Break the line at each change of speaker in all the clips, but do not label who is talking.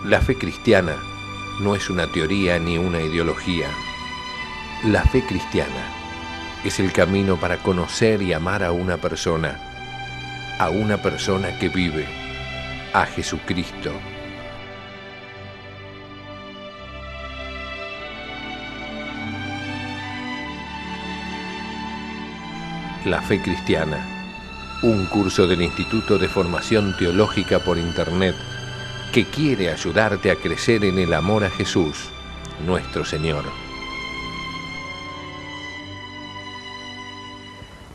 La fe cristiana no es una teoría ni una ideología. La fe cristiana es el camino para conocer y amar a una persona que vive, a Jesucristo. La fe cristiana, un curso del Instituto de Formación Teológica por Internet que quiere ayudarte a crecer en el amor a Jesús, nuestro Señor.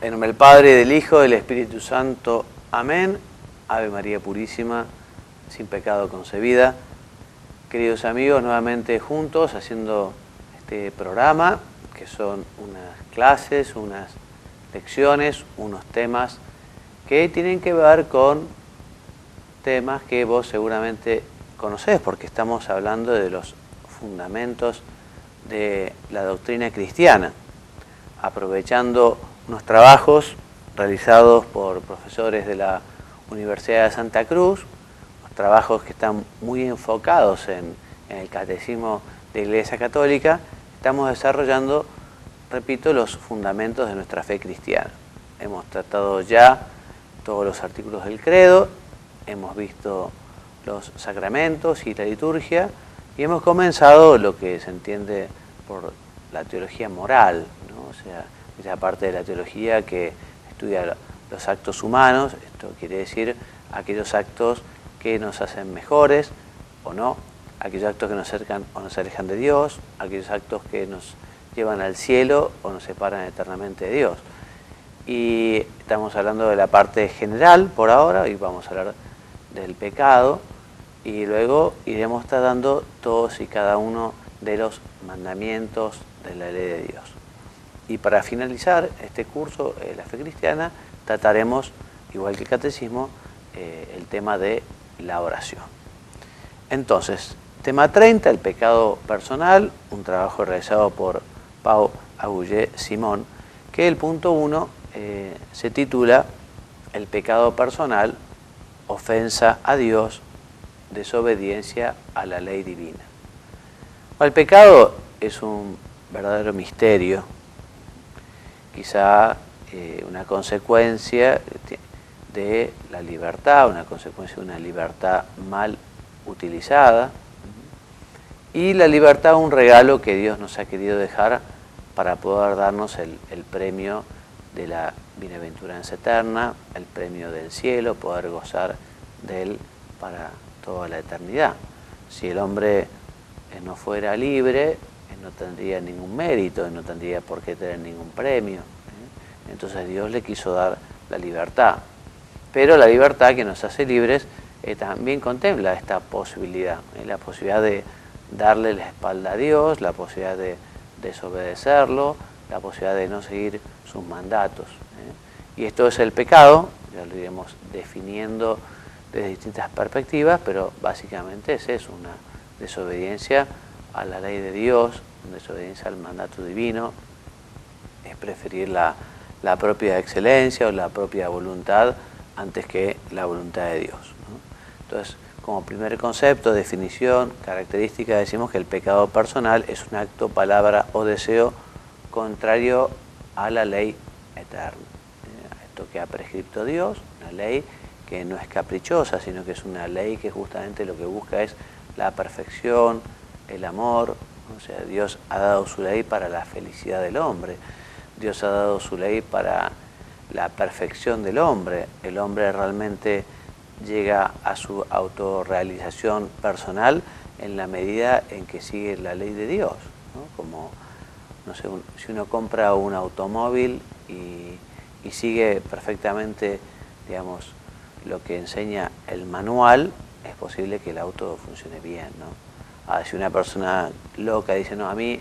En nombre del Padre, del Hijo, del Espíritu Santo. Amén. Ave María Purísima, sin pecado concebida. Queridos amigos, nuevamente juntos haciendo este programa, que son unas clases, unas lecciones, unos temas que tienen que ver con temas que vos seguramente conocés, porque estamos hablando de los fundamentos de la doctrina cristiana, aprovechando unos trabajos realizados por profesores de la Universidad de Santa Cruz, los trabajos que están muy enfocados en el catecismo de la Iglesia Católica. Estamos desarrollando, repito, los fundamentos de nuestra fe cristiana. Hemos tratado ya todos los artículos del credo, hemos visto los sacramentos y la liturgia, y hemos comenzado lo que se entiende por la teología moral, ¿no? O sea, esa parte de la teología que estudia los actos humanos. Esto quiere decir aquellos actos que nos hacen mejores o no, aquellos actos que nos acercan o nos alejan de Dios, aquellos actos que nos llevan al cielo o nos separan eternamente de Dios. Y estamos hablando de la parte general por ahora, y vamos a hablar del pecado, y luego iremos tratando todos y cada uno de los mandamientos de la ley de Dios. Y para finalizar este curso, la fe cristiana, trataremos, igual que el catecismo, el tema de la oración. Entonces, tema 30, el pecado personal, un trabajo realizado por Pau Agullet-Simón, que el punto 1 se titula El pecado personal, ofensa a Dios, desobediencia a la ley divina. El pecado es un verdadero misterio, quizá una consecuencia de la libertad, una consecuencia de una libertad mal utilizada, y la libertad un regalo que Dios nos ha querido dejar para poder darnos el premio de la bienaventuranza eterna, el premio del cielo, poder gozar de él para toda la eternidad. Si el hombre no fuera libre, no tendría ningún mérito, no tendría por qué tener ningún premio. Entonces Dios le quiso dar la libertad. Pero la libertad que nos hace libres también contempla esta posibilidad, la posibilidad de darle la espalda a Dios, la posibilidad de desobedecerlo, la posibilidad de no seguir sus mandatos. Y esto es el pecado, ya lo iremos definiendo desde distintas perspectivas, pero básicamente es eso, una desobediencia a la ley de Dios, una desobediencia al mandato divino, es preferir la propia excelencia o la propia voluntad antes que la voluntad de Dios, ¿no? Entonces, como primer concepto, definición, característica, decimos que el pecado personal es un acto, palabra o deseo contrario a la ley eterna. Esto que ha prescrito Dios, una ley que no es caprichosa, sino que es una ley que justamente lo que busca es la perfección, el amor. O sea, Dios ha dado su ley para la felicidad del hombre. Dios ha dado su ley para la perfección del hombre. El hombre realmente llega a su autorrealización personal en la medida en que sigue la ley de Dios, ¿no? Como, no sé, si uno compra un automóvil y sigue perfectamente, digamos, lo que enseña el manual, es posible que el auto funcione bien, ¿no? Ahora, si una persona loca dice, no, a mí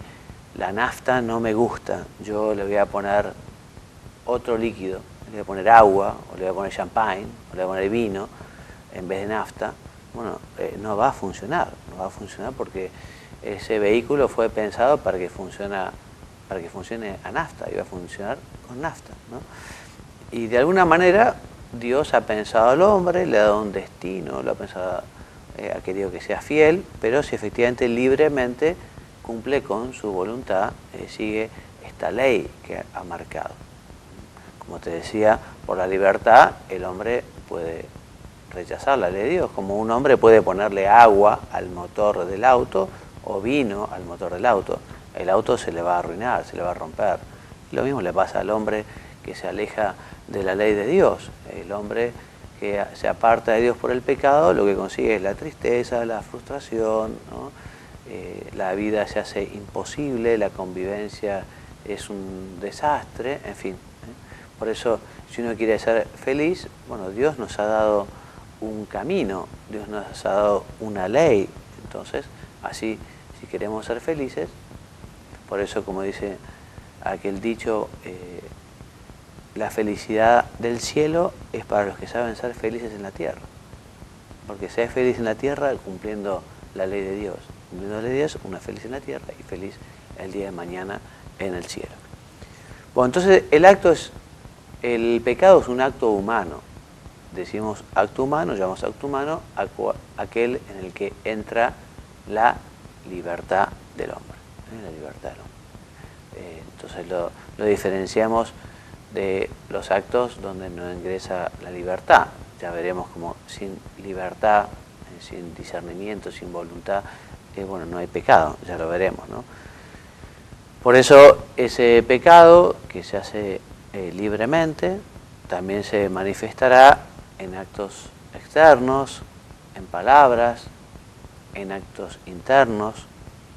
la nafta no me gusta, yo le voy a poner otro líquido, le voy a poner agua, o le voy a poner champagne, o le voy a poner vino en vez de nafta, bueno, no va a funcionar porque ese vehículo fue pensado para que funcione a nafta, y va a funcionar con nafta, ¿no? Y de alguna manera Dios ha pensado al hombre, le ha dado un destino, lo ha pensado ha querido que sea fiel, pero si efectivamente libremente cumple con su voluntad, sigue esta ley que ha marcado. Como te decía, por la libertad el hombre puede rechazar la ley de Dios, como un hombre puede ponerle agua al motor del auto o vino al motor del auto. El auto se le va a arruinar, se le va a romper. Lo mismo le pasa al hombre que se aleja de la ley de Dios. El hombre que se aparta de Dios por el pecado, lo que consigue es la tristeza, la frustración, ¿no? La vida se hace imposible, la convivencia es un desastre, en fin. Por eso, si uno quiere ser feliz, bueno, Dios nos ha dado un camino, Dios nos ha dado una ley. Entonces, así, si queremos ser felices, por eso, como dice aquel dicho, la felicidad del cielo es para los que saben ser felices en la tierra. Porque ser feliz en la tierra cumpliendo la ley de Dios. Cumpliendo la ley de Dios, una feliz en la tierra y feliz el día de mañana en el cielo. Bueno, entonces el pecado es un acto humano. Decimos acto humano, llamamos acto humano aquel en el que entra la libertad del hombre. La libertad del hombre. Entonces lo diferenciamos de los actos donde no ingresa la libertad. Ya veremos como sin libertad, sin discernimiento, sin voluntad, bueno, no hay pecado, ya lo veremos, ¿no? Por eso ese pecado que se hace libremente también se manifestará en actos externos, en palabras, en actos internos,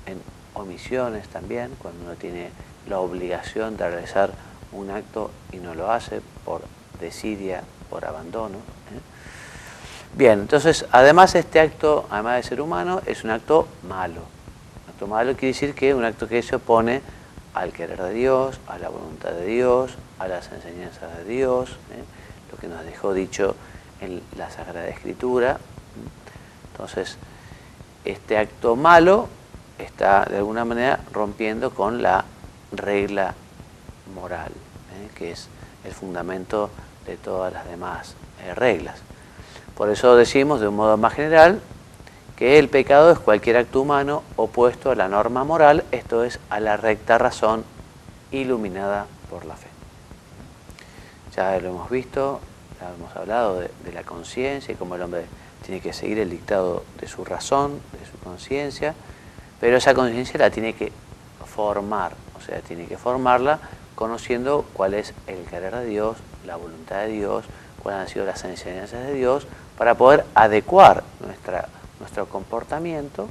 en omisiones también, cuando uno tiene la obligación de realizar un acto y no lo hace por desidia, por abandono. Bien, entonces, además este acto, además de ser humano, es un acto malo. Un acto malo quiere decir que es un acto que se opone al querer de Dios, a la voluntad de Dios, a las enseñanzas de Dios, lo que nos dejó dicho en la Sagrada Escritura. Entonces, este acto malo está de alguna manera rompiendo con la regla moral, que es el fundamento de todas las demás reglas. Por eso decimos de un modo más general que el pecado es cualquier acto humano opuesto a la norma moral, esto es, a la recta razón iluminada por la fe. Ya lo hemos visto, ya hemos hablado de la conciencia y cómo el hombre tiene que seguir el dictado de su razón, de su conciencia, pero esa conciencia la tiene que formar, o sea, tiene que formarla conociendo cuál es el querer de Dios, la voluntad de Dios, cuáles han sido las enseñanzas de Dios, para poder adecuar nuestro comportamiento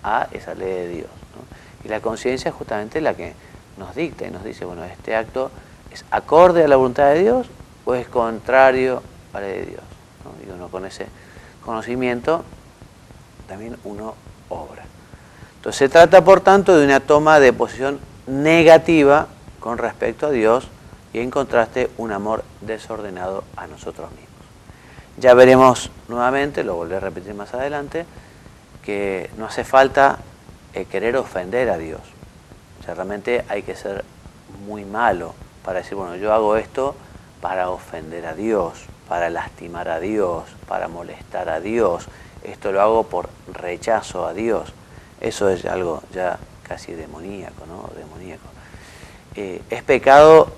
a esa ley de Dios, ¿no? Y la conciencia es justamente la que nos dicta y nos dice, bueno, este acto es acorde a la voluntad de Dios o es contrario a la ley de Dios, ¿no? Y uno con ese conocimiento también uno obra. Entonces se trata, por tanto, de una toma de posición negativa con respecto a Dios y en contraste un amor desordenado a nosotros mismos. Ya veremos nuevamente, lo volveré a repetir más adelante, que no hace falta querer ofender a Dios. O sea, realmente hay que ser muy malo para decir, bueno, yo hago esto para ofender a Dios, para lastimar a Dios, para molestar a Dios. Esto lo hago por rechazo a Dios. Eso es algo ya casi demoníaco, ¿no? Demoníaco. Es pecado,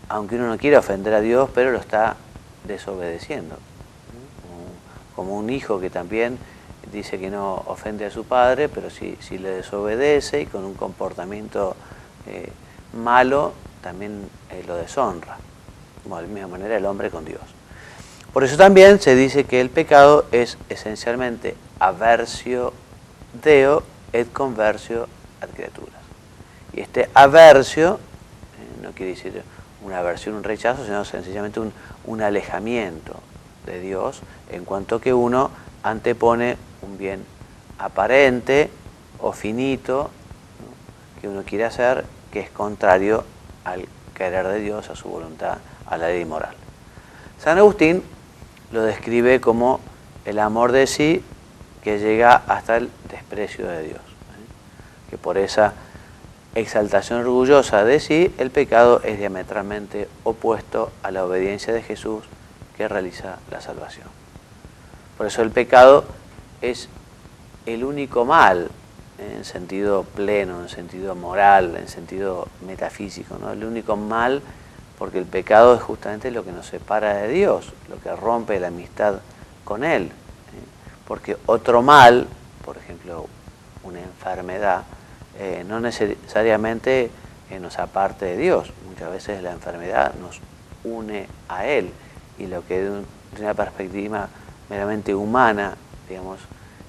aunque uno no quiera ofender a Dios, pero lo está desobedeciendo. Como un hijo que también dice que no ofende a su padre, pero si le desobedece y con un comportamiento malo, también lo deshonra. Bueno, de la misma manera el hombre con Dios. Por eso también se dice que el pecado es esencialmente aversio Deo et conversio ad creaturas. Y este aversio no quiere decir una aversión, un rechazo, sino sencillamente un alejamiento de Dios, en cuanto que uno antepone un bien aparente o finito, ¿no?, que uno quiere hacer, que es contrario al querer de Dios, a su voluntad, a la ley moral. San Agustín lo describe como el amor de sí que llega hasta el desprecio de Dios, que por esa exaltación orgullosa de sí, el pecado es diametralmente opuesto a la obediencia de Jesús que realiza la salvación. Por eso el pecado es el único mal, en sentido pleno, en sentido moral, en sentido metafísico, ¿no? El único mal, porque el pecado es justamente lo que nos separa de Dios, lo que rompe la amistad con Él. Porque otro mal, por ejemplo, una enfermedad, no necesariamente nos aparte de Dios. Muchas veces la enfermedad nos une a Él, y lo que de una perspectiva meramente humana, digamos,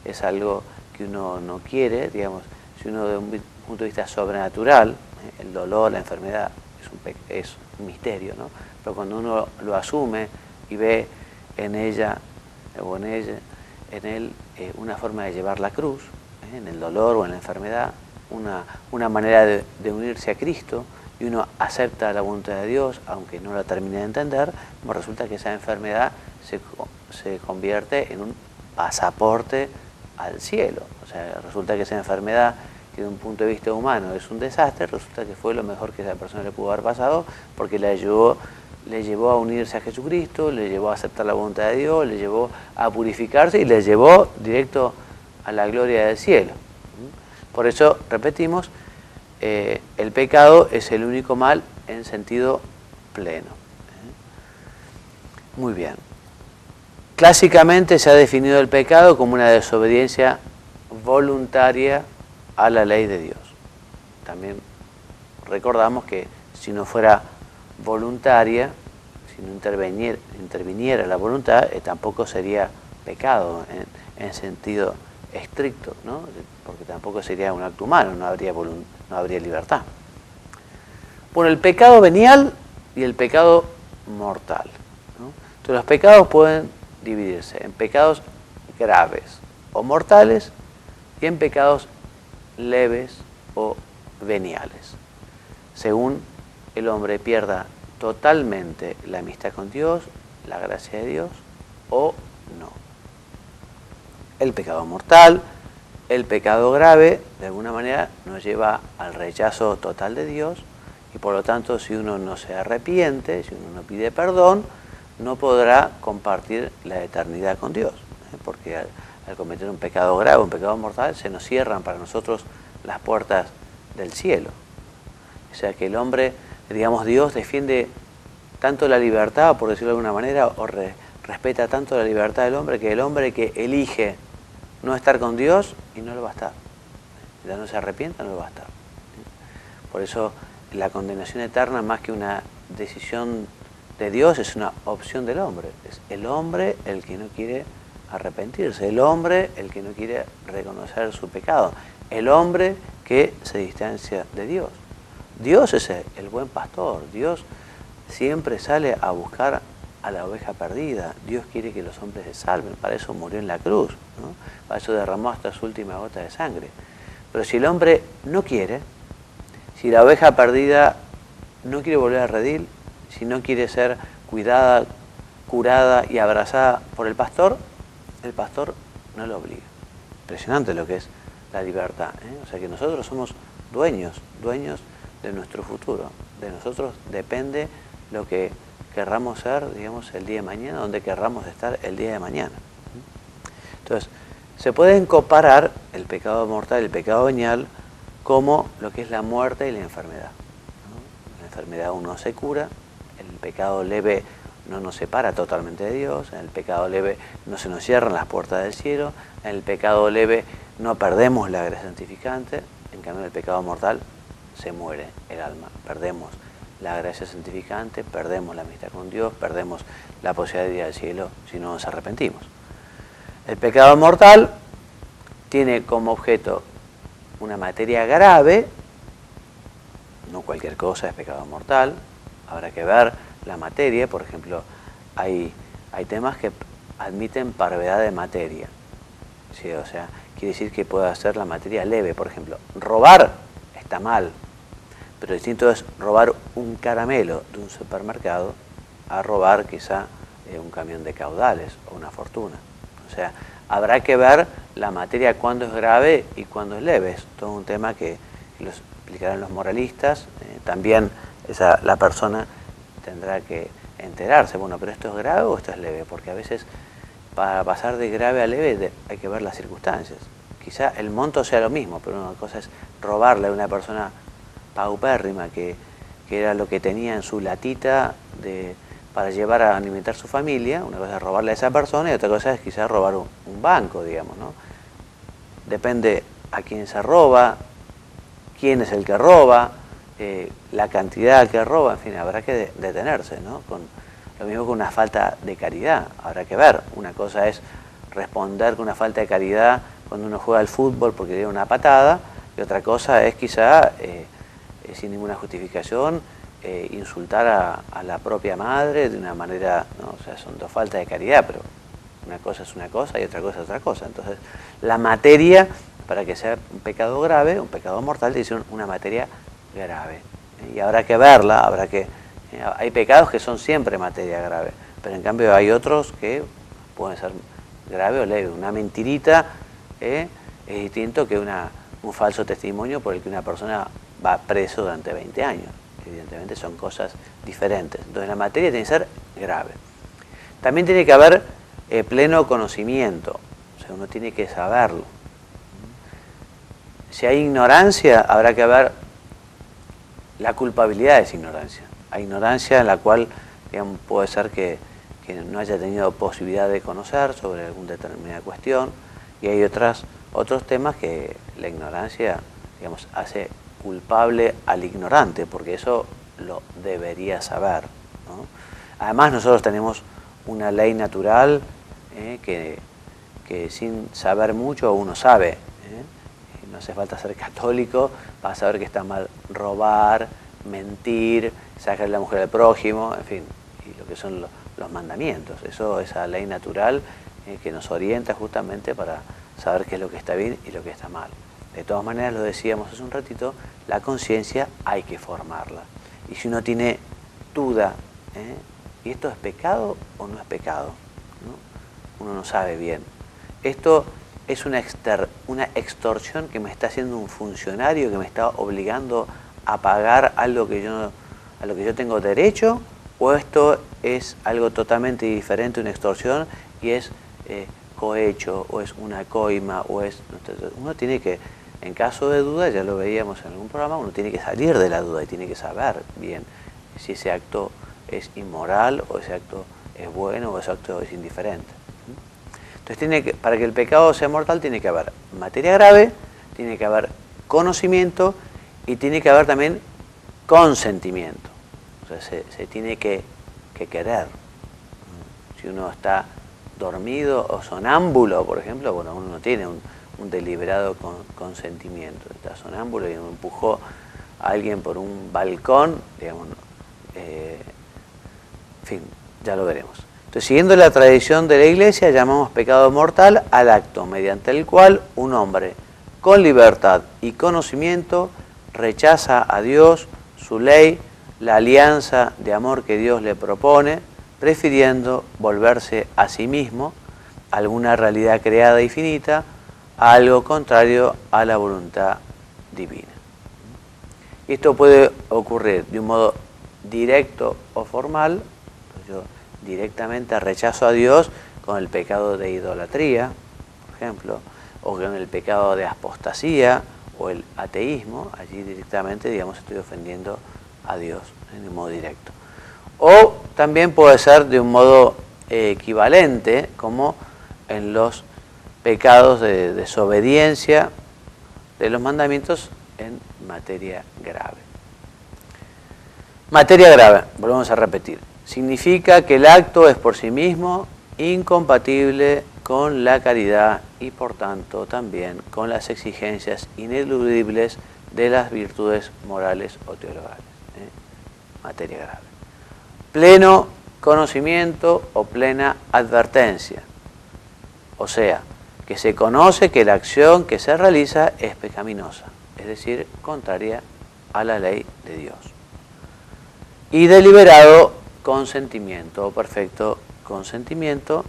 es algo que uno no quiere, digamos, si uno de un punto de vista sobrenatural, el dolor, la enfermedad, es un misterio, ¿no? Pero cuando uno lo asume y ve en ella o en él una forma de llevar la cruz, en el dolor o en la enfermedad, una manera de unirse a Cristo, y uno acepta la voluntad de Dios, aunque no la termine de entender, pues resulta que esa enfermedad se convierte en un pasaporte al cielo. O sea, resulta que esa enfermedad, que de un punto de vista humano es un desastre, resulta que fue lo mejor que esa persona le pudo haber pasado, porque le llevó a unirse a Jesucristo, le llevó a aceptar la voluntad de Dios, le llevó a purificarse y le llevó directo a la gloria del cielo. Por eso, repetimos, el pecado es el único mal en sentido pleno. Muy bien. Clásicamente se ha definido el pecado como una desobediencia voluntaria a la ley de Dios. También recordamos que si no fuera voluntaria, si no interviniera la voluntad, tampoco sería pecado en sentido estricto, ¿no? Porque tampoco sería un acto humano, no habría libertad. Bueno, el pecado venial y el pecado mortal, ¿no? Entonces los pecados pueden dividirse en pecados graves o mortales y en pecados leves o veniales, según el hombre pierda totalmente la amistad con Dios, la gracia de Dios, o no. El pecado mortal, el pecado grave, de alguna manera nos lleva al rechazo total de Dios, y por lo tanto, si uno no se arrepiente, si uno no pide perdón, no podrá compartir la eternidad con Dios, porque al cometer un pecado grave, un pecado mortal, se nos cierran para nosotros las puertas del cielo. O sea que el hombre, digamos, Dios defiende tanto la libertad, por decirlo de alguna manera, o respeta tanto la libertad del hombre, que el hombre que elige no estar con Dios, y no lo va a estar. Ya no se arrepienta, no lo va a estar. Por eso la condenación eterna, más que una decisión de Dios, es una opción del hombre. Es el hombre el que no quiere arrepentirse, el hombre el que no quiere reconocer su pecado, el hombre que se distancia de Dios. Dios es el buen pastor, Dios siempre sale a buscar a la oveja perdida, Dios quiere que los hombres se salven, para eso murió en la cruz, ¿no? Para eso derramó hasta su última gota de sangre. Pero si el hombre no quiere, si la oveja perdida no quiere volver a redil, si no quiere ser cuidada, curada y abrazada por el pastor no lo obliga. Impresionante lo que es la libertad, ¿eh? O sea que nosotros somos dueños de nuestro futuro. De nosotros depende lo que querramos ser, digamos, el día de mañana, donde querramos estar el día de mañana. Entonces, se pueden comparar el pecado mortal y el pecado venial como lo que es la muerte y la enfermedad, ¿no? La enfermedad uno se cura, el pecado leve no nos separa totalmente de Dios, en el pecado leve no se nos cierran las puertas del cielo, en el pecado leve no perdemos la gracia santificante, en cambio en el pecado mortal se muere el alma, perdemos la gracia santificante, perdemos la amistad con Dios, perdemos la posibilidad de ir al cielo si no nos arrepentimos. El pecado mortal tiene como objeto una materia grave, no cualquier cosa es pecado mortal, habrá que ver la materia. Por ejemplo, hay temas que admiten parvedad de materia, ¿sí? O sea, quiere decir que puede ser la materia leve. Por ejemplo, robar está mal, pero distinto es robar un caramelo de un supermercado a robar quizá un camión de caudales o una fortuna. O sea, habrá que ver la materia cuándo es grave y cuándo es leve. Es todo un tema que lo explicarán los moralistas. También la persona tendrá que enterarse, bueno, pero esto es grave o esto es leve, porque a veces para pasar de grave a leve hay que ver las circunstancias. quizá el monto sea lo mismo, pero una cosa es robarle a una persona paupérrima que era lo que tenía en su latita para llevar a alimentar su familia. Una cosa es robarle a esa persona y otra cosa es quizás robar un banco, digamos, ¿no? Depende a quién se roba, quién es el que roba, la cantidad que roba, en fin, habrá que detenerse, ¿no? Lo mismo con una falta de caridad, habrá que ver. Una cosa es responder con una falta de caridad cuando uno juega al fútbol porque dio una patada, y otra cosa es quizá, sin ninguna justificación, insultar a la propia madre de una manera, ¿no? O sea, son dos faltas de caridad, pero una cosa es una cosa y otra cosa es otra cosa. Entonces, la materia, para que sea un pecado grave, un pecado mortal, tiene que ser una materia grave. Y habrá que verla, hay pecados que son siempre materia grave, pero en cambio hay otros que pueden ser grave o leve. Una mentirita es distinto que un falso testimonio por el que una persona va preso durante 20 años. Evidentemente son cosas diferentes. Entonces la materia tiene que ser grave. También tiene que haber pleno conocimiento, o sea, uno tiene que saberlo. Si hay ignorancia, habrá que ver la culpabilidad de esa ignorancia. Hay ignorancia en la cual, digamos, puede ser que no haya tenido posibilidad de conocer sobre alguna determinada cuestión, y hay otros temas que la ignorancia, digamos, hace culpable al ignorante, porque eso lo debería saber, ¿no? Además, nosotros tenemos una ley natural que sin saber mucho uno sabe. No hace falta ser católico para saber que está mal robar, mentir, sacarle la mujer al prójimo, en fin, y lo que son los mandamientos. Esa ley natural que nos orienta justamente para saber qué es lo que está bien y lo que está mal. De todas maneras, lo decíamos hace un ratito, la conciencia hay que formarla. Y si uno tiene duda, ¿y esto es pecado o no es pecado? ¿No? Uno no sabe bien. Esto es una extorsión que me está haciendo un funcionario, que me está obligando a pagar algo a lo que yo tengo derecho, o esto es algo totalmente diferente, una extorsión, y es cohecho, o es una coima, o es... Uno tiene que, en caso de duda, ya lo veíamos en algún programa, uno tiene que salir de la duda y tiene que saber bien si ese acto es inmoral, o ese acto es bueno, o ese acto es indiferente. Entonces, para que el pecado sea mortal, tiene que haber materia grave, tiene que haber conocimiento y tiene que haber también consentimiento. O sea, se tiene que querer. Si uno está dormido o sonámbulo, por ejemplo, bueno, uno no tiene un deliberado consentimiento. Está sonámbulo y uno empujó a alguien por un balcón, digamos, en fin, ya lo veremos. Entonces, siguiendo la tradición de la Iglesia, llamamos pecado mortal al acto mediante el cual un hombre con libertad y conocimiento rechaza a Dios, su ley, la alianza de amor que Dios le propone, prefiriendo volverse a sí mismo, a alguna realidad creada y finita, a algo contrario a la voluntad divina. Y esto puede ocurrir de un modo directo o formal. Yo directamente rechazo a Dios con el pecado de idolatría, por ejemplo, o con el pecado de apostasía o el ateísmo. Allí directamente, digamos, estoy ofendiendo a Dios en un modo directo. O también puede ser de un modo equivalente, como en los pecados de desobediencia de los mandamientos en materia grave. Materia grave, volvemos a repetir, significa que el acto es por sí mismo incompatible con la caridad y por tanto también con las exigencias ineludibles de las virtudes morales o teologales. Materia grave. Pleno conocimiento o plena advertencia. O sea, que se conoce que la acción que se realiza es pecaminosa, es decir, contraria a la ley de Dios. Y deliberado consentimiento o perfecto consentimiento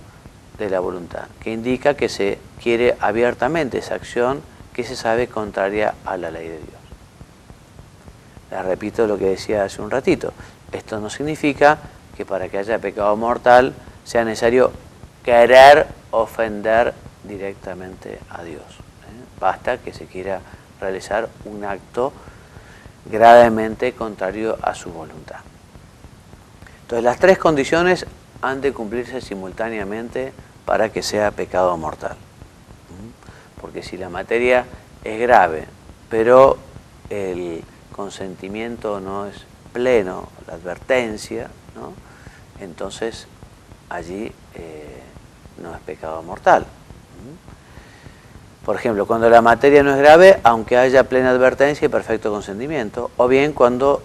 de la voluntad, que indica que se quiere abiertamente esa acción que se sabe contraria a la ley de Dios. Les repito lo que decía hace un ratito. Esto no significa que para que haya pecado mortal sea necesario querer ofender directamente a Dios. Basta que se quiera realizar un acto gravemente contrario a su voluntad. Entonces las tres condiciones han de cumplirse simultáneamente para que sea pecado mortal. Porque si la materia es grave, pero el consentimiento no es pleno, la advertencia, ¿no?, entonces allí no es pecado mortal. Por ejemplo, cuando la materia no es grave, aunque haya plena advertencia y perfecto consentimiento, o bien cuando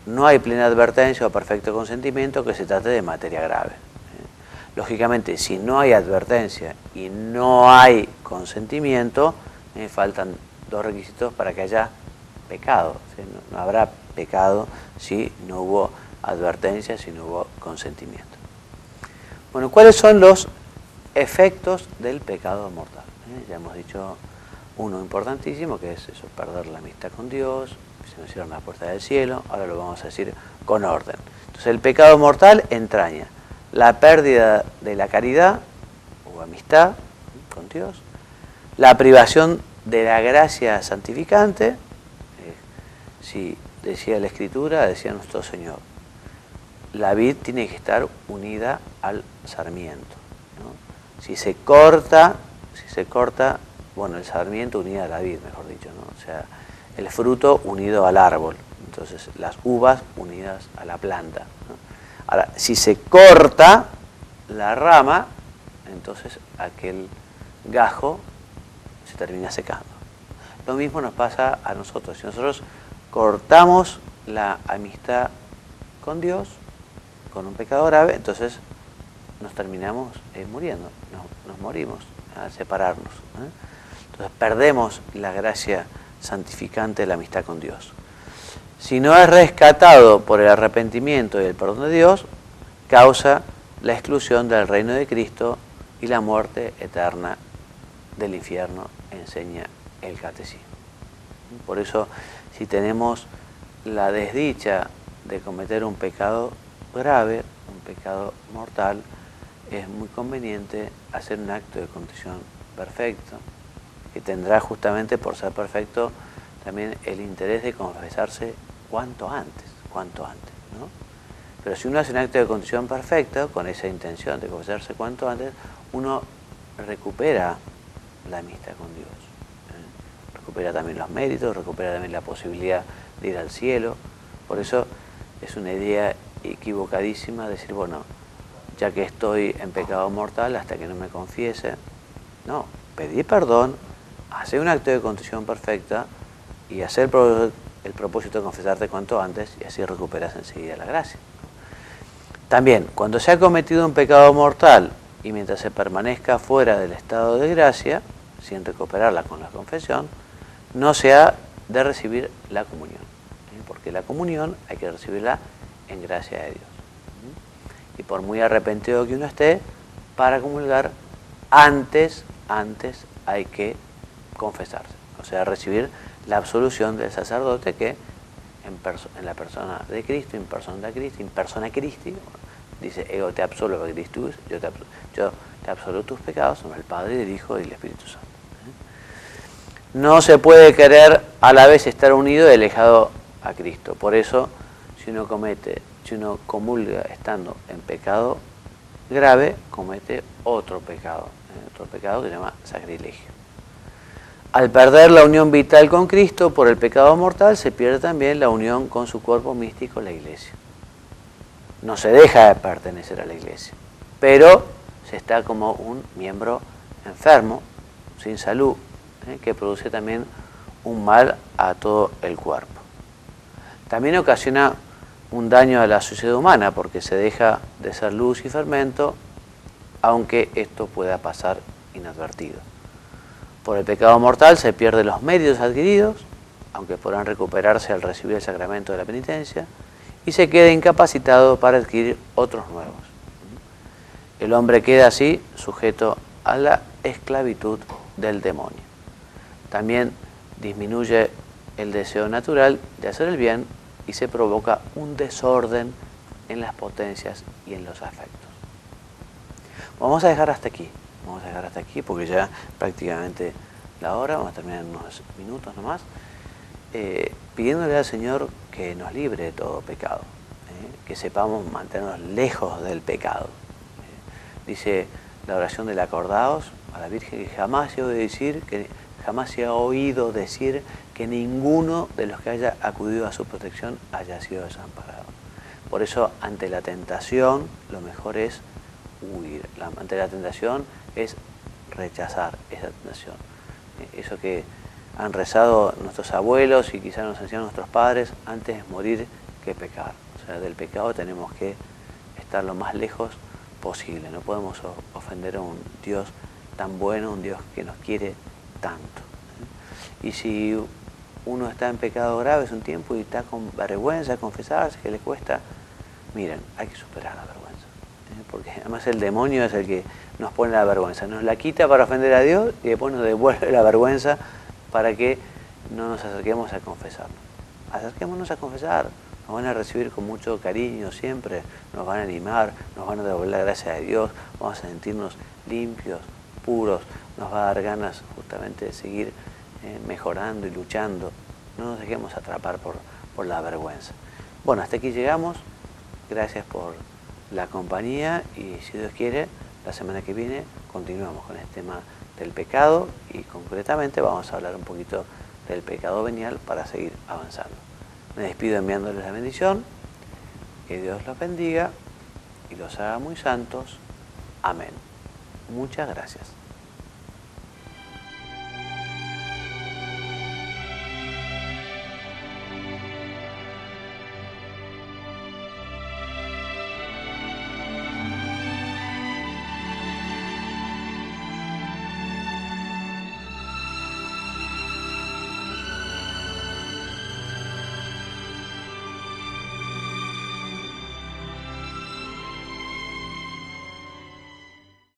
no hay plena advertencia o perfecto consentimiento, que se trate de materia grave. Lógicamente, si no hay advertencia y no hay consentimiento, faltan dos requisitos para que haya pecado. No habrá pecado si no hubo advertencia, si no hubo consentimiento. Bueno, ¿cuáles son los efectos del pecado mortal? Ya hemos dicho uno importantísimo, que es eso, perder la amistad con Dios, se nos cierran las puertas del cielo. Ahora lo vamos a decir con orden. Entonces, el pecado mortal entraña la pérdida de la caridad o amistad con Dios, la privación de la gracia santificante. Si decía la Escritura, decía nuestro Señor, la vid tiene que estar unida al sarmiento, ¿no? Si se corta, bueno, el sarmiento unido a la vid, mejor dicho, ¿no? O sea, el fruto unido al árbol, entonces las uvas unidas a la planta, ¿no? Ahora, si se corta la rama, entonces aquel gajo se termina secando. Lo mismo nos pasa a nosotros. Si nosotros cortamos la amistad con Dios, con un pecado grave, entonces nos terminamos muriendo, nos morimos al separarnos. Entonces perdemos la gracia santificante de la amistad con Dios. Si no es rescatado por el arrepentimiento y el perdón de Dios, causa la exclusión del reino de Cristo y la muerte eterna del infierno, enseña el catecismo. Por eso, si tenemos la desdicha de cometer un pecado grave, un pecado mortal, es muy conveniente hacer un acto de contrición perfecto, que tendrá justamente por ser perfecto también el interés de confesarse cuanto antes, ¿no? Pero si uno hace un acto de contrición perfecta, con esa intención de confesarse cuanto antes, uno recupera la amistad con Dios. Recupera también los méritos, recupera también la posibilidad de ir al cielo. Por eso es una idea equivocadísima decir, bueno, ya que estoy en pecado mortal, hasta que no me confiese. No, pedir perdón, hacer un acto de contrición perfecta y hacer el propósito de confesarte cuanto antes, y así recuperas enseguida la gracia. También, cuando se ha cometido un pecado mortal y mientras se permanezca fuera del estado de gracia, sin recuperarla con la confesión, no se ha de recibir la comunión. Porque la comunión hay que recibirla en gracia de Dios. Y por muy arrepentido que uno esté, para comulgar, antes hay que confesarse. O sea, recibir la absolución del sacerdote que en la persona de Cristo, in persona Christi, dice, ego te absolvo Christus, yo te absolvo tus pecados, son el Padre, el Hijo y el Espíritu Santo. No se puede querer a la vez estar unido y alejado a Cristo. Por eso, si uno comulga estando en pecado grave, comete otro pecado que se llama sacrilegio. Al perder la unión vital con Cristo por el pecado mortal, se pierde también la unión con su cuerpo místico, la Iglesia. No se deja de pertenecer a la Iglesia, pero se está como un miembro enfermo, sin salud, que produce también un mal a todo el cuerpo. También ocasiona un daño a la sociedad humana, porque se deja de ser luz y fermento, aunque esto pueda pasar inadvertido. Por el pecado mortal se pierden los méritos adquiridos, aunque podrán recuperarse al recibir el sacramento de la penitencia, y se queda incapacitado para adquirir otros nuevos. El hombre queda así sujeto a la esclavitud del demonio. También disminuye el deseo natural de hacer el bien y se provoca un desorden en las potencias y en los afectos. Vamos a dejar hasta aquí porque ya prácticamente la hora, vamos a terminar en unos minutos nomás, pidiéndole al Señor que nos libre de todo pecado, que sepamos mantenernos lejos del pecado. Dice la oración del acordaos a la Virgen que jamás se ha oído decir que ninguno de los que haya acudido a su protección haya sido desamparado. Por eso, ante la tentación, lo mejor es huir. Ante la tentación es rechazar esa tentación. Eso que han rezado nuestros abuelos y quizás nos enseñaron nuestros padres, antes es morir que pecar. O sea, del pecado tenemos que estar lo más lejos posible. No podemos ofender a un Dios tan bueno, un Dios que nos quiere tanto. Y si uno está en pecado grave hace un tiempo y está con vergüenza, confesarse, que le cuesta, miren, hay que superar la vergüenza. Porque además el demonio es el que nos pone la vergüenza, nos la quita para ofender a Dios y después nos devuelve la vergüenza para que no nos acerquemos a confesarnos. Acerquémonos a confesar, nos van a recibir con mucho cariño siempre, nos van a animar, nos van a devolver la gracia de Dios, vamos a sentirnos limpios, puros, nos va a dar ganas justamente de seguir mejorando y luchando. No nos dejemos atrapar por la vergüenza. Bueno, hasta aquí llegamos. Gracias por la compañía y si Dios quiere, la semana que viene continuamos con este tema del pecado y concretamente vamos a hablar un poquito del pecado venial para seguir avanzando. Me despido enviándoles la bendición. Que Dios los bendiga y los haga muy santos. Amén. Muchas gracias.